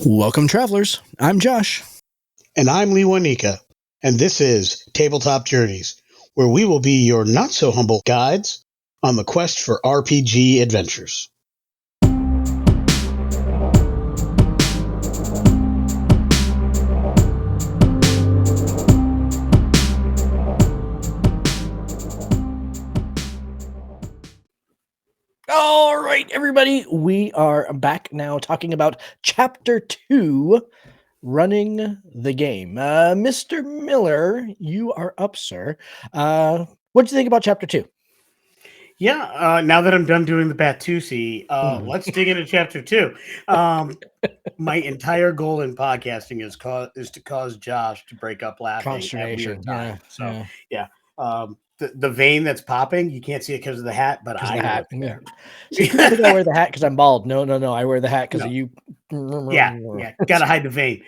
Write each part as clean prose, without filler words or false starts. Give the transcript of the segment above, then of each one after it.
Welcome, travelers. I'm Josh. And I'm Lee Wanika, and this is Tabletop Journeys, where we will be your not-so-humble guides on the quest for RPG adventures. All right, everybody. We are back now talking about Chapter 2, Running the Game. Mr. Miller, you are up, sir. What do you think about Chapter 2? Yeah, now that I'm done doing the Batusi, let's dig into Chapter 2. My entire goal in podcasting is to cause Josh to break up laughing at weird times. The vein that's popping, you can't see it because of the hat, but I know it's there. See, people think I wear the hat because I'm bald. No, I wear the hat because of you. Yeah, gotta hide the vein.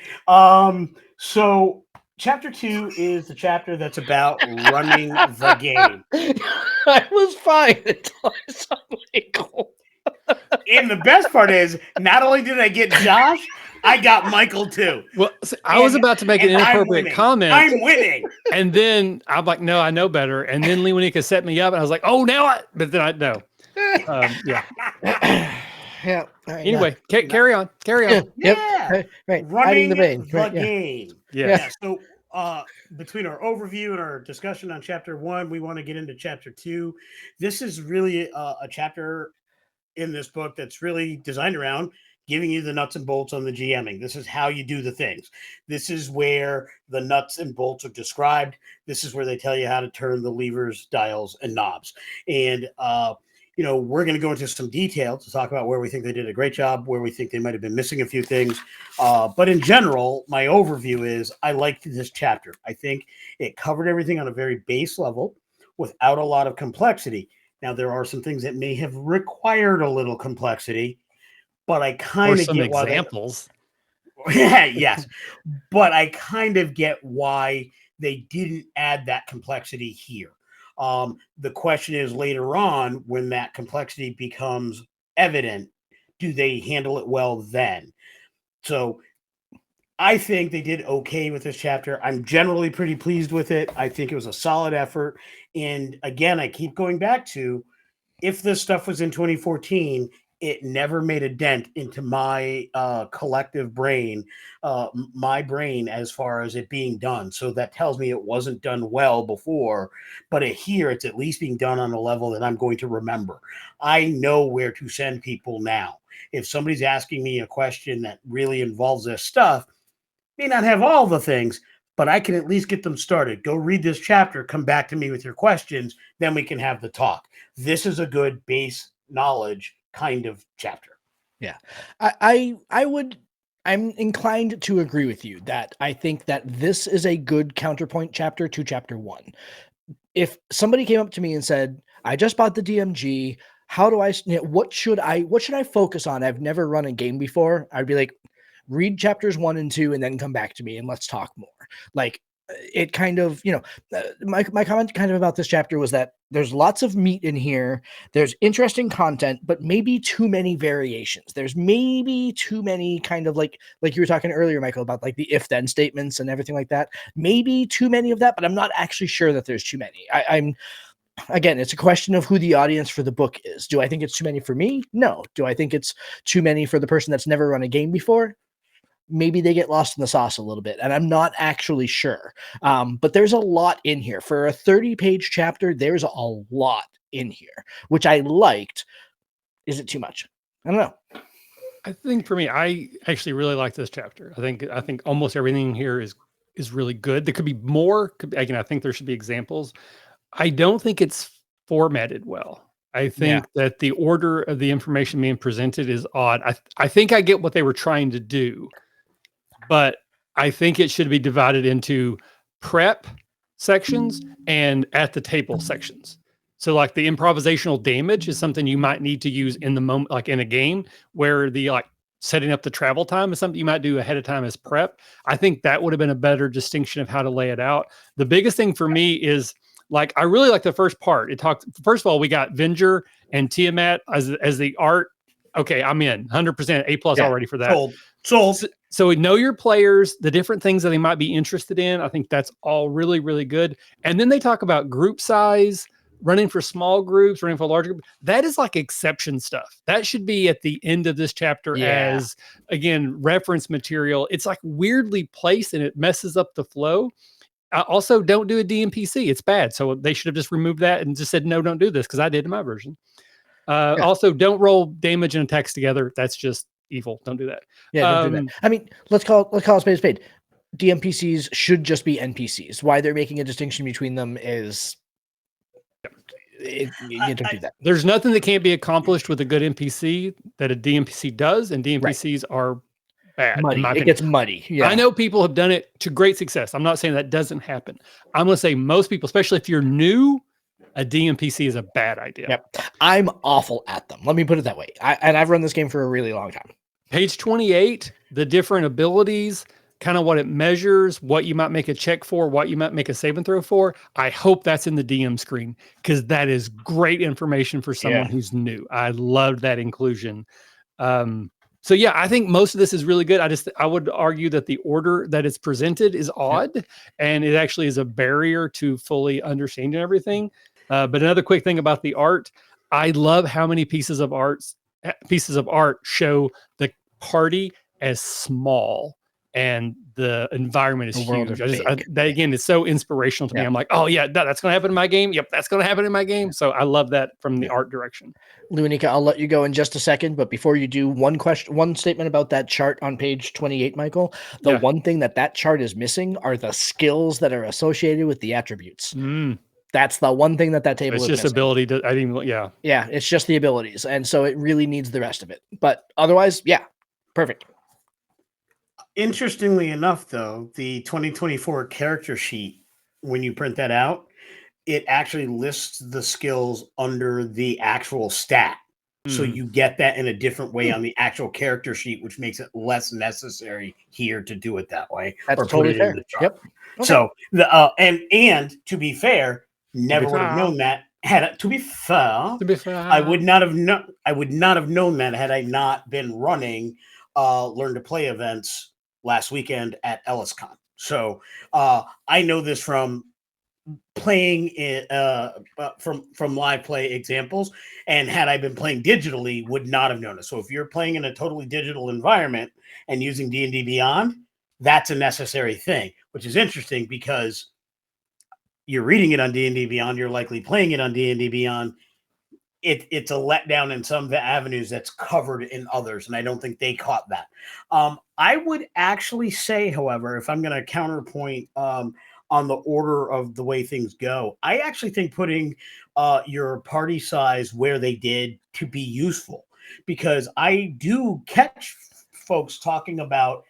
So Chapter 2 is the chapter that's about running the game. I was fine until I saw Michael. And the best part is, not only did I get Josh, I got Michael too. Well, I was about to make an inappropriate comment. I'm winning. And then I'm like, no, I know better. And then Lee Wanika set me up, and I was like, oh, but then I know. Yeah. Yeah. Anyway, carry on. Yeah. Yep. Right. Running the vein. game. Yeah. So between our overview and our discussion on Chapter 1, we want to get into Chapter 2. This is really a chapter in this book that's really designed around giving you the nuts and bolts on the GMing. This is how you do the things. This is where the nuts and bolts are described. This is where they tell you how to turn the levers, dials, and knobs. And we're going to go into some detail to talk about where we think they did a great job, where we think they might have been missing a few things. But in general, my overview is I liked this chapter. I think it covered everything on a very base level without a lot of complexity. Now, there are some things that may have required a little complexity, but I kind of get examples. Yes, but I kind of get why they didn't add that complexity here. The question is later on, when that complexity becomes evident, do they handle it well then? So I think they did okay with this chapter. I'm generally pretty pleased with it. I think it was a solid effort. And again, I keep going back to, if this stuff was in 2014, it never made a dent into my collective brain, my brain, as far as it being done. So that tells me it wasn't done well before, but here it's at least being done on a level that I'm going to remember. I know where to send people now. If somebody's asking me a question that really involves this stuff, may not have all the things, but I can at least get them started. Go read this chapter, come back to me with your questions, then we can have the talk. This is a good base knowledge kind of chapter. Yeah. I'm inclined to agree with you that I think that this is a good counterpoint chapter to Chapter 1. If somebody came up to me and said, I just bought the DMG, how do what should I focus on? I've never run a game before. I'd be like, read chapters 1 and 2 and then come back to me and let's talk more. Like, it kind of, my comment kind of about this chapter was that there's lots of meat in here. There's interesting content, but maybe too many variations. There's maybe too many kind of like you were talking earlier, Michael, about like the if then statements and everything like that. Maybe too many of that, but I'm not actually sure that there's too many. Again, it's a question of who the audience for the book is. Do I think it's too many for me? No. Do I think it's too many for the person that's never run a game before? Maybe they get lost in the sauce a little bit, and I'm not actually sure. But there's a lot in here. For a 30-page chapter, there's a lot in here, which I liked. Is it too much? I don't know. I think for me, I actually really like this chapter. I think almost everything here is really good. There could be more. Again, I think there should be examples. I don't think it's formatted well. I think that the order of the information being presented is odd. I think I get what they were trying to do, but I think it should be divided into prep sections and at the table sections. So like the improvisational damage is something you might need to use in the moment, like in a game, where the like setting up the travel time is something you might do ahead of time as prep. I think that would have been a better distinction of how to lay it out. The biggest thing for me is, like, I really like the first part. It talked, first of all, we got Venger and Tiamat as the art. Okay, I'm in 100% A+ already for that. Sold. So know your players, the different things that they might be interested in. I think that's all really, really good. And then they talk about group size, running for small groups, running for a larger group. That is like exception stuff. That should be at the end of this chapter as, again, reference material. It's like weirdly placed and it messes up the flow. Also, don't do a DMPC. It's bad. So they should have just removed that and just said, no, don't do this, because I did in my version. Also, don't roll damage and attacks together. That's just evil. Don't do that. Yeah, don't do that. I mean, let's call it spade a spade. DMPCs should just be NPCs. Why they're making a distinction between them is you don't do that. There's nothing that can't be accomplished with a good NPC that a DMPC does, and DMPCs are bad. Muddy. It gets muddy. Yeah. I know people have done it to great success. I'm not saying that doesn't happen. I'm going to say most people, especially if you're new, a DMPC is a bad idea. Yep. I'm awful at them. Let me put it that way. I've run this game for a really long time. Page 28, the different abilities, kind of what it measures, what you might make a check for, what you might make a save and throw for. I hope that's in the DM screen, because that is great information for someone who's new. I loved that inclusion. So yeah, I think most of this is really good. I would argue that the order that it's presented is odd, and it actually is a barrier to fully understanding everything. But another quick thing about the art, I love how many pieces of art show the party as small and the environment is huge. That again is so inspirational to me. I'm like, oh yeah, that's going to happen in my game. Yep, that's going to happen in my game. So I love that from the art direction. Lunica, I'll let you go in just a second, but before you do, one statement about that chart on page 28, Michael. The one thing that chart is missing are the skills that are associated with the attributes. That's the one thing that table is just missing. Ability to, yeah, it's just the abilities, and so it really needs the rest of it. But otherwise, yeah, perfect. Interestingly enough, though, the 2024 character sheet, when you print that out, it actually lists the skills under the actual stat. So you get that in a different way on the actual character sheet, which makes it less necessary here to do it that way. That's totally fair. Yep. Okay. So and to be fair, never would have known that I would not have known that had I not been running Learn to Play events last weekend at EllisCon. So I know this from playing it from live play examples, and had I been playing digitally, would not have known it. So if you're playing in a totally digital environment and using D&D Beyond, that's a necessary thing, which is interesting because you're reading it on D&D Beyond, you're likely playing it on D&D Beyond. It's a letdown in some of the avenues that's covered in others, and I don't think they caught that. I would actually say, however, if I'm going to counterpoint on the order of the way things go, I actually think putting your party size where they did to be useful, because I do catch folks talking about,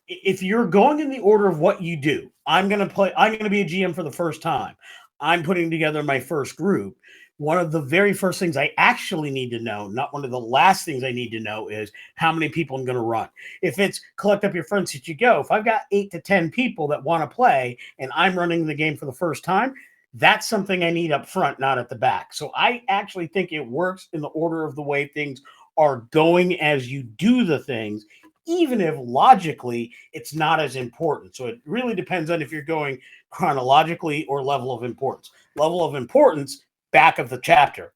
if you're going in the order of what you do, I'm going to be a GM for the first time. I'm putting together my first group. One of the very first things I actually need to know, not one of the last things I need to know, is how many people I'm going to run. If it's collect up your friends as you go, if I've got 8 to 10 people that want to play and I'm running the game for the first time, that's something I need up front, not at the back. So I actually think it works in the order of the way things are going as you do the things, even if logically it's not as important. So it really depends on if you're going chronologically or level of importance. Level of importance, back of the chapter.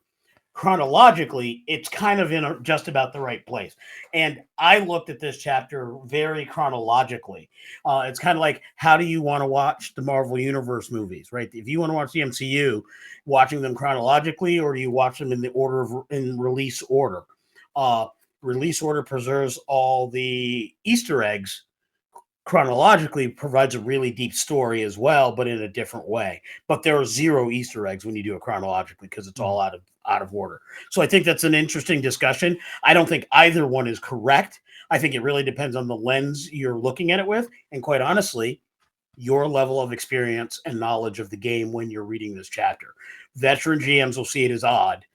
Chronologically, it's kind of in just about the right place. And I looked at this chapter very chronologically. It's kind of like, how do you want to watch the Marvel Universe movies, right? If you want to watch the MCU, watching them chronologically, or do you watch them in the in release order? Release order preserves all the Easter eggs. Chronologically provides a really deep story as well, but in a different way. But there are 0 Easter eggs when you do it chronologically, because it's all out of order. So I think that's an interesting discussion. I don't think either one is correct. I think it really depends on the lens you're looking at it with, and quite honestly, your level of experience and knowledge of the game when you're reading this chapter. Veteran GMs will see it as odd.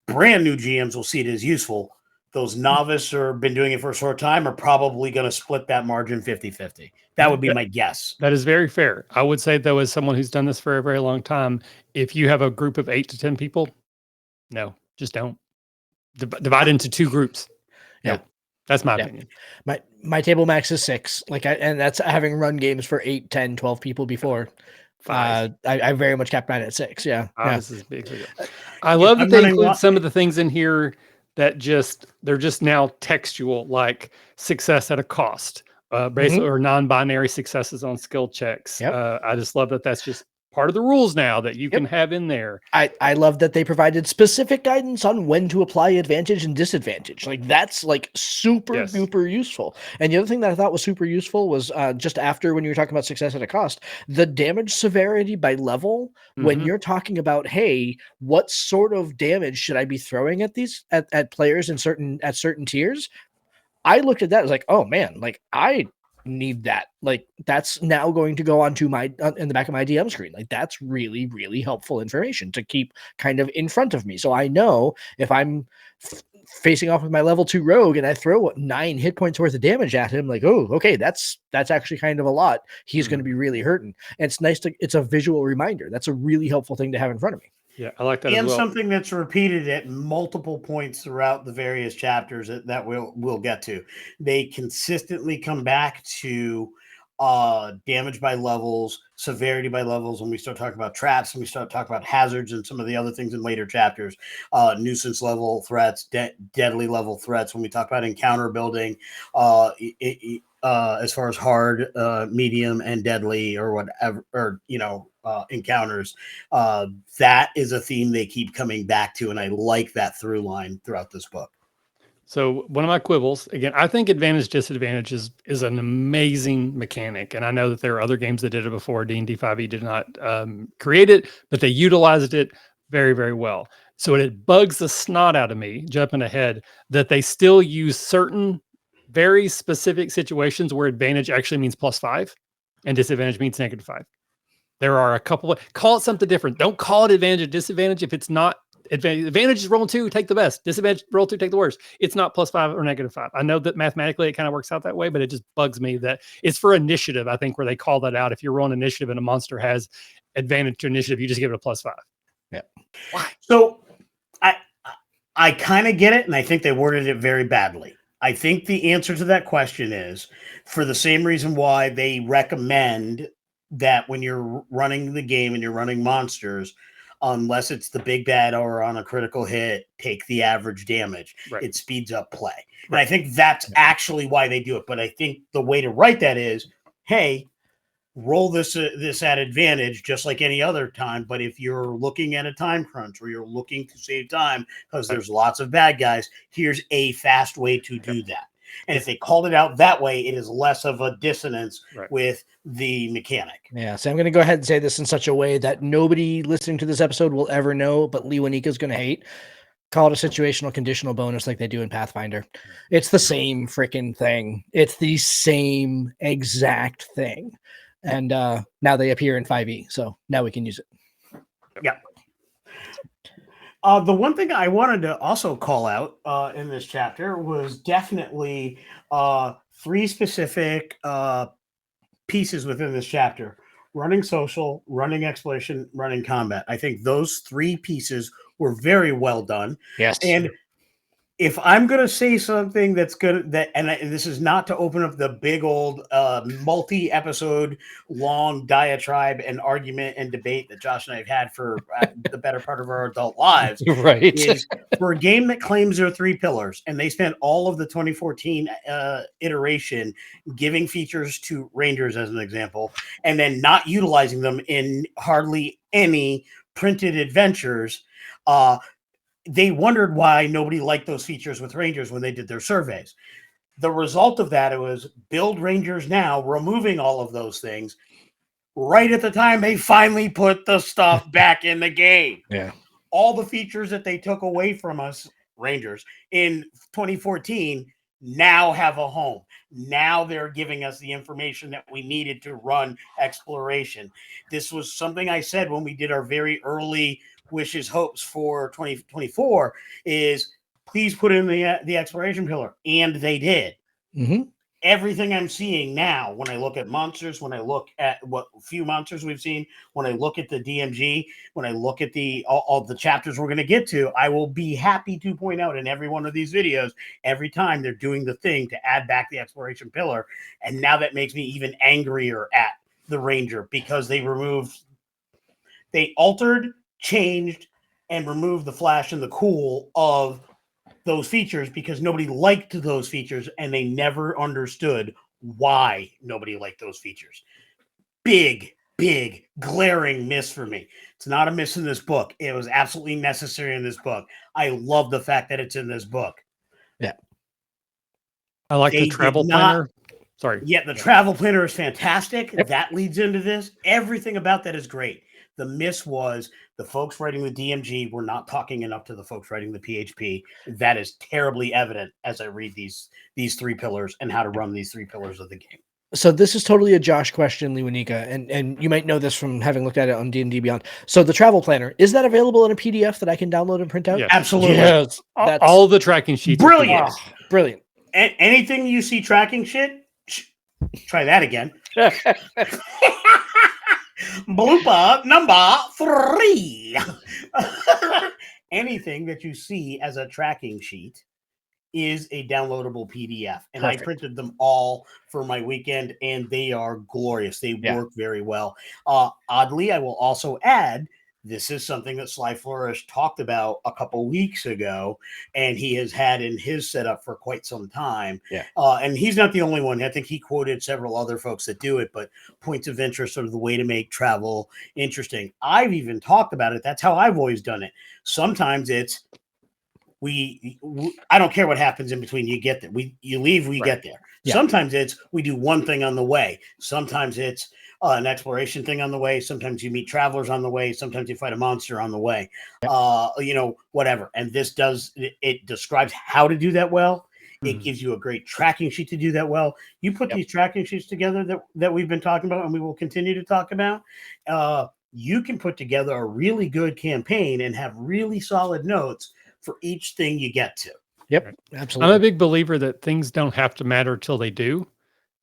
Brand new GMs will see it as useful. Those novice or been doing it for a short time are probably going to split that margin 50-50. That would be my guess. That is very fair. I would say, though, as someone who's done this for a very long time, if you have a group of 8 to 10 people, no, just don't. Divide into 2 groups. Yeah. That's my Yeah. opinion. My table max is 6. And that's having run games for 8, 10, 12 people before. 5. I very much kept mine at 6. Yeah. 5 is as big as we go. Uh, I If love that I'm they running include one, some of the things in here that they're just now textual, like success at a cost, basically, or non-binary successes on skill checks. Yep. I just love that that's just part of the rules now that you can Yep. have in there. I love that they provided specific guidance on when to apply advantage and disadvantage. Like that's like super Yes. duper useful. And the other thing that I thought was super useful was just after when you were talking about success at a cost, the damage severity by level. When Mhm. you're talking about, hey, what sort of damage should I be throwing at these at players in certain tiers? I looked at that as like, oh man, like I need that. Like that's now going to go onto my in the back of my DM screen. Like that's really really helpful information to keep kind of in front of me. So I know if I'm facing off with my level 2 rogue and I throw 9 hit points worth of damage at him, like, oh, okay, that's actually kind of a lot. He's going to be really hurting. And it's a visual reminder. That's a really helpful thing to have in front of me. Yeah, I like that as and well. something that's repeated at multiple points throughout the various chapters that we'll get to. They consistently come back to damage by levels, severity by levels when we start talking about traps and we start talking about hazards and some of the other things in later chapters, nuisance level threats, deadly level threats when we talk about encounter building, as far as hard, medium, and deadly or whatever, or encounters. That is a theme they keep coming back to, and I like that through line throughout this book. So one of my quibbles, again, I think advantage disadvantage is an amazing mechanic, and I know that there are other games that did it before. D&D 5e did not create it, but they utilized it very, very well. So it bugs the snot out of me, jumping ahead, that they still use certain very specific situations where advantage actually means +5 and disadvantage means -5. There are a couple of, call it something different. Don't call it advantage or disadvantage if it's not advantage is roll 2, take the best. Disadvantage, roll 2, take the worst. It's not +5 or -5. I know that mathematically it kind of works out that way, but it just bugs me that it's for initiative, I think, where they call that out. If you're rolling initiative and a monster has advantage to initiative, you just give it a +5. Yeah. Why? So I kind of get it, and I think they worded it very badly. I think the answer to that question is for the same reason why they recommend that when you're running the game and you're running monsters, unless it's the big bad or on a critical hit, take the average damage. Right. It speeds up play. And Right. I think that's actually why they do it. But I think the way to write that is, hey, roll this at advantage just like any other time. But if you're looking at a time crunch or you're looking to save time because there's lots of bad guys, here's a fast way to do that. And if they called it out that way, it is less of a dissonance with the mechanic. Yeah, so I'm going to go ahead and say this in such a way that nobody listening to this episode will ever know, but Lee Wanika's going to hate. Call it a situational conditional bonus like they do in Pathfinder. It's the same freaking thing. It's the same exact thing. And now they appear in 5e, so now we can use it. Yeah. The one thing I wanted to also call out in this chapter was definitely 3 specific pieces within this chapter: running social, running exploration, running combat. I think those 3 pieces were very well done. Yes. And if I'm going to say something that's good, and this is not to open up the big old multi-episode long diatribe and argument and debate that Josh and I have had for the better part of our adult lives, right? Is for a game that claims there are 3 pillars, and they spent all of the 2014 iteration giving features to Rangers as an example, and then not utilizing them in hardly any printed adventures. They wondered why nobody liked those features with Rangers when they did their surveys. The result of that, it was build Rangers now, removing all of those things right at the time they finally put the stuff back in the game. Yeah. All the features that they took away from us, Rangers, in 2014 now have a home. Now they're giving us the information that we needed to run exploration. This was something I said when we did our very early wishes, hopes for 2024 is please put in the exploration pillar. And they did. Mm-hmm. everything I'm seeing now, when I look at monsters, when I look at what few monsters we've seen, when I look at the DMG, when I look at all the chapters we're going to get to, I will be happy to point out in every one of these videos, every time they're doing the thing to add back the exploration pillar. And now that makes me even angrier at the Ranger, because they altered, changed, and removed the flash and the cool of those features because nobody liked those features and they never understood why nobody liked those features. Big glaring miss for me. It's not a miss in this book. It was absolutely necessary in this book. I love the fact that it's in this book. Yeah. I like the travel planner. Sorry. Yeah, the travel planner is fantastic. Yep. That leads into this. Everything about that is great. The miss was the folks writing the DMG were not talking enough to the folks writing the PHP. That is terribly evident as I read these 3 pillars and how to run these 3 pillars of the game. So this is totally a Josh question, Lewanika, and you might know this from having looked at it on D&D Beyond. So the travel planner, is that available in a PDF that I can download and print out? Yes. Absolutely. Yes. All the tracking sheets. Brilliant. Brilliant. Anything you see tracking shit, try that again. Blooper number 3. Anything that you see as a tracking sheet is a downloadable PDF. And Perfect. I printed them all for my weekend, and they are glorious. They work very well. Oddly, I will also add, this is something that Sly Flourish talked about a couple weeks ago, and he has had in his setup for quite some time. Yeah. And he's not the only one. I think he quoted several other folks that do it, but points of interest, sort of the way to make travel interesting. I've even talked about it. That's how I've always done it. Sometimes it's, I don't care what happens in between. You get there. You leave, we get there. Yeah. Sometimes it's, we do one thing on the way. Sometimes it's an exploration thing on the way. Sometimes you meet travelers on the way. Sometimes you fight a monster on the way, whatever. And this it describes how to do that well. It gives you a great tracking sheet to do that well. You put these tracking sheets together that we've been talking about and we will continue to talk about. You can put together a really good campaign and have really solid notes for each thing you get to. Yep, absolutely. I'm a big believer that things don't have to matter till they do.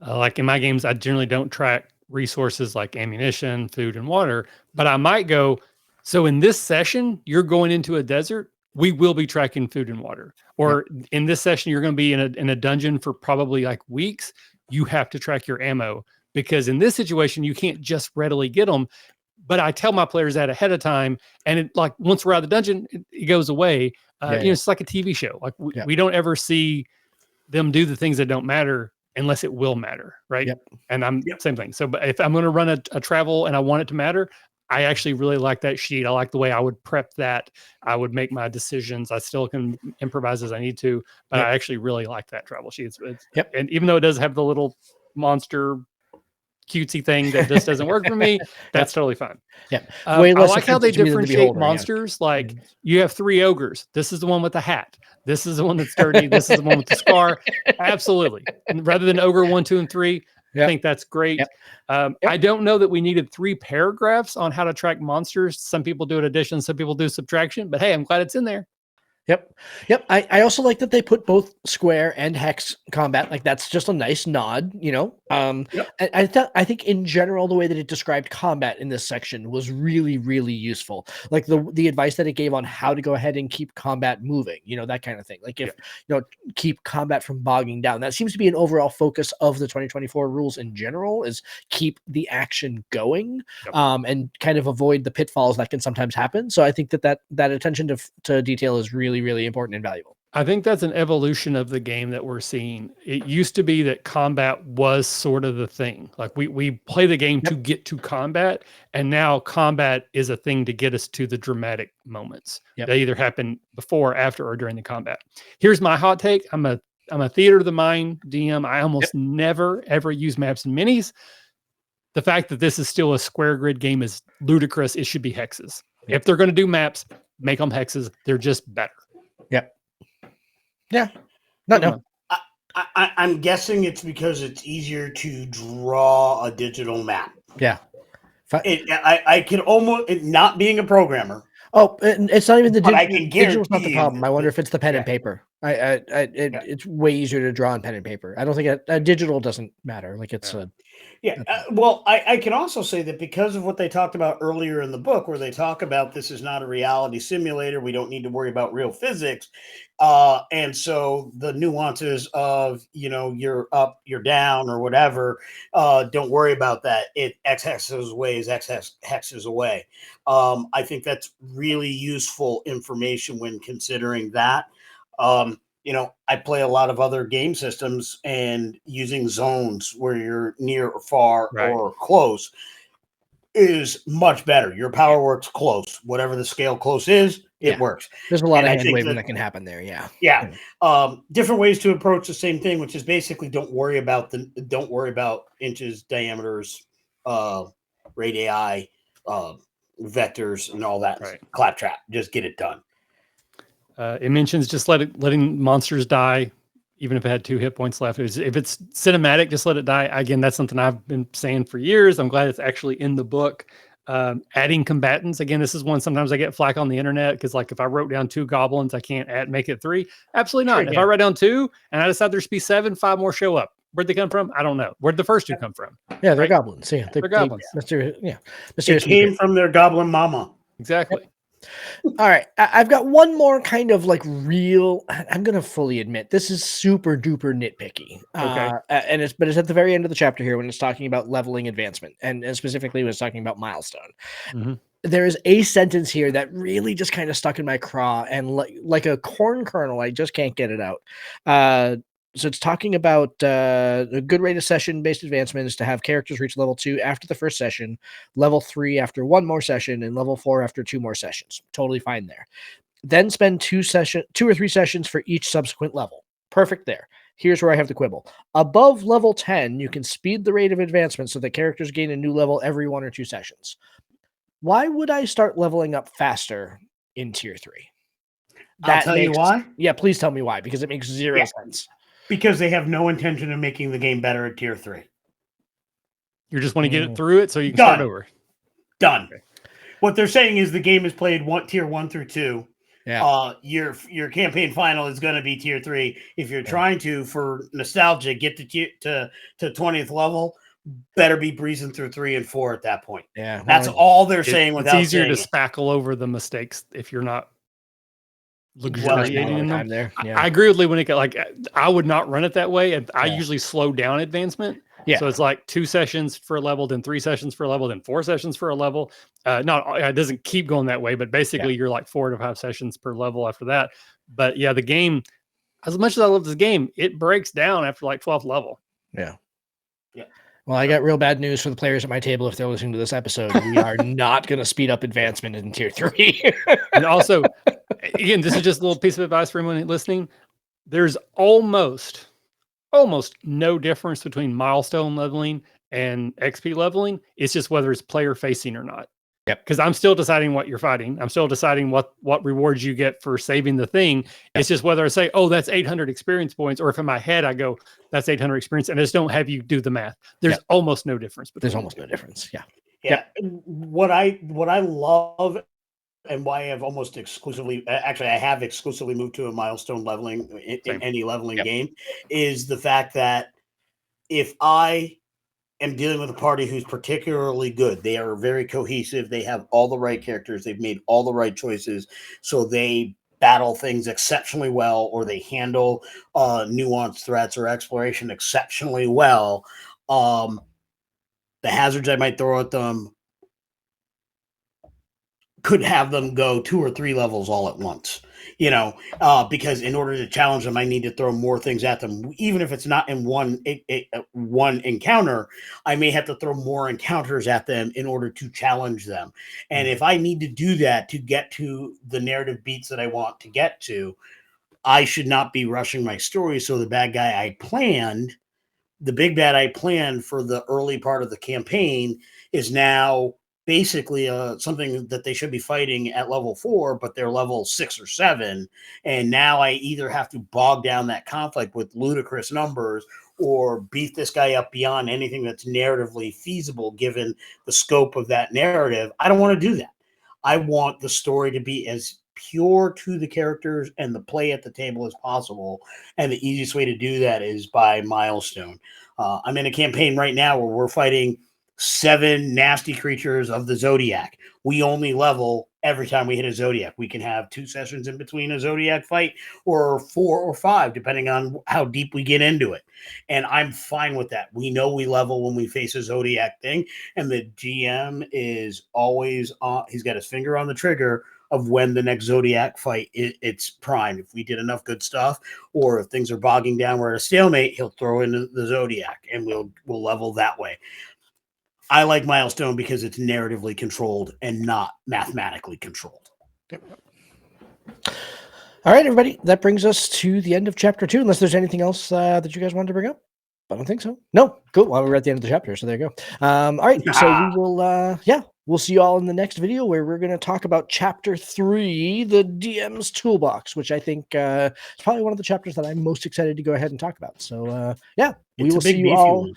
Like in my games, I generally don't track resources like ammunition, food, and water, but I might go, so in this session, you're going into a desert, we will be tracking food and water. Or in this session, you're going to be in a dungeon for probably like weeks. You have to track your ammo because in this situation, you can't just readily get them. But I tell my players that ahead of time, and it, like once we're out of the dungeon, it goes away. It's like a TV show. Like we don't ever see them do the things that don't matter unless it will matter, right? Yep. And I'm same thing. So, but if I'm going to run a travel and I want it to matter, I actually really like that sheet. I like the way I would prep that. I would make my decisions. I still can improvise as I need to, but I actually really like that travel sheet. And even though it does have the little monster cutesy thing that just doesn't work for me, that's totally fine. Yeah. I like how they differentiate monsters. Like you have 3 ogres. This is the one with the hat. This is the one that's dirty. This is the one with the scar. Absolutely. And rather than ogre 1, 2, and 3, I think that's great. I don't know that we needed 3 paragraphs on how to track monsters. Some people do it addition, some people do subtraction, but hey, I'm glad it's in there. Yep. I also like that they put both square and hex combat. Like that's just a nice nod, you know. I think in general the way that it described combat in this section was really, really useful. Like the advice that it gave on how to go ahead and keep combat moving, you know, that kind of thing. Like if keep combat from bogging down. That seems to be an overall focus of the 2024 rules in general, is keep the action going, and kind of avoid the pitfalls that can sometimes happen. So I think that attention to detail is really, really important and valuable. I think that's an evolution of the game that we're seeing. It used to be that combat was sort of the thing. Like we play the game to get to combat, and now combat is a thing to get us to the dramatic moments. They either happen before, after, or during the combat. Here's my hot take. I'm a theater of the mind DM. I almost never ever use maps and minis. The fact that this is still a square grid game is ludicrous. It should be hexes. If they're going to do maps, make them hexes. They're just better. No. I'm guessing it's because it's easier to draw a digital map. I can almost, not being a programmer. Oh, it's not even the digital. I can guarantee digital's not the problem. I wonder if it's the pen and paper. It's way easier to draw on pen and paper. I don't think a digital doesn't matter. Like it's well, I can also say that because of what they talked about earlier in the book, where they talk about this is not a reality simulator, we don't need to worry about real physics. And so the nuances of, you're up, you're down, or whatever, don't worry about that. X hexes away is X hexes away. I think that's really useful information when considering that. I play a lot of other game systems, and using zones where you're near or far or close is much better. Your power works close. Whatever the scale close is, it works. There's a lot of hand waving that can happen there. Yeah. Yeah. Different ways to approach the same thing, which is basically don't worry about inches, diameters, radii, vectors, and all that claptrap. Just get it done. It mentions just letting monsters die, even if it had 2 hit points left. If it's cinematic, just let it die. Again, that's something I've been saying for years. I'm glad it's actually in the book. Adding combatants. Again, this is one sometimes I get flack on the internet because, like, if I wrote down 2 goblins, I can't make it 3. Absolutely not. If I write down 2 and I decide there should be 7, 5 more show up. Where'd they come from? I don't know. Where'd the first 2 come from? Yeah, they're goblins. Yeah, they're goblins. They came from their goblin mama. Exactly. All right, I've got one more kind of like real. I'm gonna fully admit this is super duper nitpicky. Okay, and it's at the very end of the chapter here when it's talking about leveling advancement, and specifically when it's talking about milestone. Mm-hmm. There is a sentence here that really just kind of stuck in my craw, and like a corn kernel, I just can't get it out. So it's talking about a good rate of session-based advancement is to have characters reach level 2 after the first session, level 3 after 1 more session, and level 4 after 2 more sessions. Totally fine there. Then spend 2 or 3 sessions for each subsequent level. Perfect there. Here's where I have the quibble. Above level 10, you can speed the rate of advancement so that characters gain a new level every 1 or 2 sessions. Why would I start leveling up faster in tier 3? I'll tell you why. Yeah, please tell me why, because it makes zero sense. Because they have no intention of making the game better at tier 3. You just want to get it through it so you can start over. Done. Okay. What they're saying is the game is played tier 1 through 2. Yeah. Your campaign final is going to be tier 3. If you're trying to, for nostalgia, get to 20th level, better be breezing through 3 and 4 at that point. Yeah. That's all they're saying. Without it's easier to spackle over the mistakes if you're not luxuriating in them. There. Yeah. I agree with Lee when I would not run it that way. And I usually slow down advancement. Yeah. So it's like 2 sessions for a level, then 3 sessions for a level, then 4 sessions for a level. It doesn't keep going that way, but basically you're like 4 to 5 sessions per level after that. But yeah, the game, as much as I love this game, it breaks down after like 12th level. Yeah. Yeah. Well, I got real bad news for the players at my table if they're listening to this episode. We are not going to speed up advancement in tier 3. And also, again, this is just a little piece of advice for anyone listening. There's almost no difference between milestone leveling and XP leveling. It's just whether it's player facing or not. Yep. Because I'm still deciding what you're fighting. I'm still deciding what rewards you get for saving the thing. Yep. It's just whether I say, oh, that's 800 experience points, or if in my head I go, that's 800 experience, and I just don't have you do the math. There's almost no difference. There's almost no difference. Yeah. Yeah. What I love and why I have almost exclusively, actually, I have exclusively moved to a milestone leveling in any leveling game, is the fact that if I am dealing with a party who's particularly good, they are very cohesive, they have all the right characters, they've made all the right choices, so they battle things exceptionally well, or they handle nuanced threats or exploration exceptionally well. The hazards I might throw at them could have them go 2 or 3 levels all at once, because in order to challenge them, I need to throw more things at them. Even if it's not in one encounter, I may have to throw more encounters at them in order to challenge them. And if I need to do that to get to the narrative beats that I want to get to, I should not be rushing my story. So the big bad I planned for the early part of the campaign is now basically something that they should be fighting at level 4, but they're level 6 or 7. And now I either have to bog down that conflict with ludicrous numbers or beat this guy up beyond anything that's narratively feasible given the scope of that narrative. I don't want to do that. I want the story to be as pure to the characters and the play at the table as possible. And the easiest way to do that is by milestone. I'm in a campaign right now where we're fighting 7 nasty creatures of the Zodiac. We only level every time we hit a Zodiac. We can have 2 sessions in between a Zodiac fight, or 4 or 5, depending on how deep we get into it. And I'm fine with that. We know we level when we face a Zodiac thing, and the GM is always on. He's got his finger on the trigger of when the next Zodiac fight it's primed. If we did enough good stuff, or if things are bogging down, we're at a stalemate, he'll throw in the Zodiac, and we'll level that way. I like milestone because it's narratively controlled and not mathematically controlled. All right, everybody. That brings us to the end of chapter 2, unless there's anything else that you guys wanted to bring up. I don't think so. No. Cool. Well, we're at the end of the chapter, so there you go. All right. So we will, we'll see you all in the next video where we're going to talk about chapter 3, the DM's Toolbox, which I think is probably one of the chapters that I'm most excited to go ahead and talk about. So, we will see you all.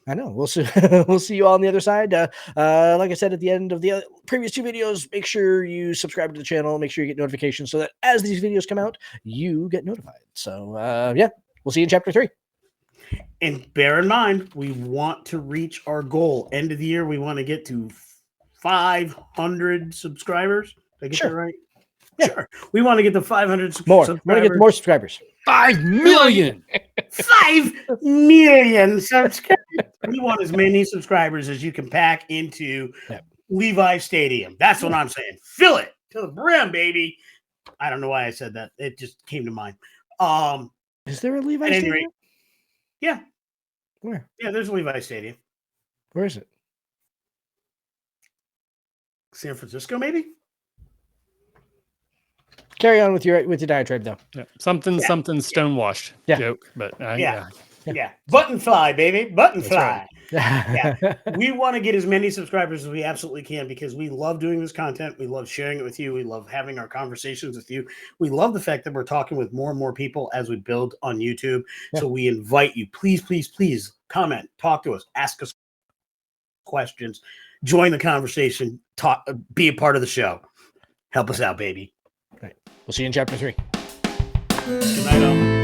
I know. We'll see. We'll see you all on the other side. Like I said at the end of the previous 2 videos, make sure you subscribe to the channel. Make sure you get notifications so that as these videos come out, you get notified. So, we'll see you in chapter 3. And bear in mind, we want to reach our goal. End of the year, we want to get to 500 subscribers. Did I get that right? Yeah. Sure. We want to get to 500 subscribers. We want to get more subscribers. 5 million. 5 million subscribers. We want as many subscribers as you can pack into Levi Stadium. That's what I'm saying. Fill it to the brim, baby. I don't know why I said that. It just came to mind. Is there a Levi Stadium? Yeah. Where? Yeah, there's a Levi Stadium. Where is it? San Francisco, maybe? Carry on with your diatribe, though. Yeah. Something stonewashed joke, but yeah. Button fly, baby. Button That's fly. Right. We want to get as many subscribers as we absolutely can because we love doing this content. We love sharing it with you. We love having our conversations with you. We love the fact that we're talking with more and more people as we build on YouTube. Yeah. So we invite you, please comment, talk to us, ask us questions, join the conversation, talk, be a part of the show. Help us out, baby. All right. We'll see you in chapter 3. Good night, all.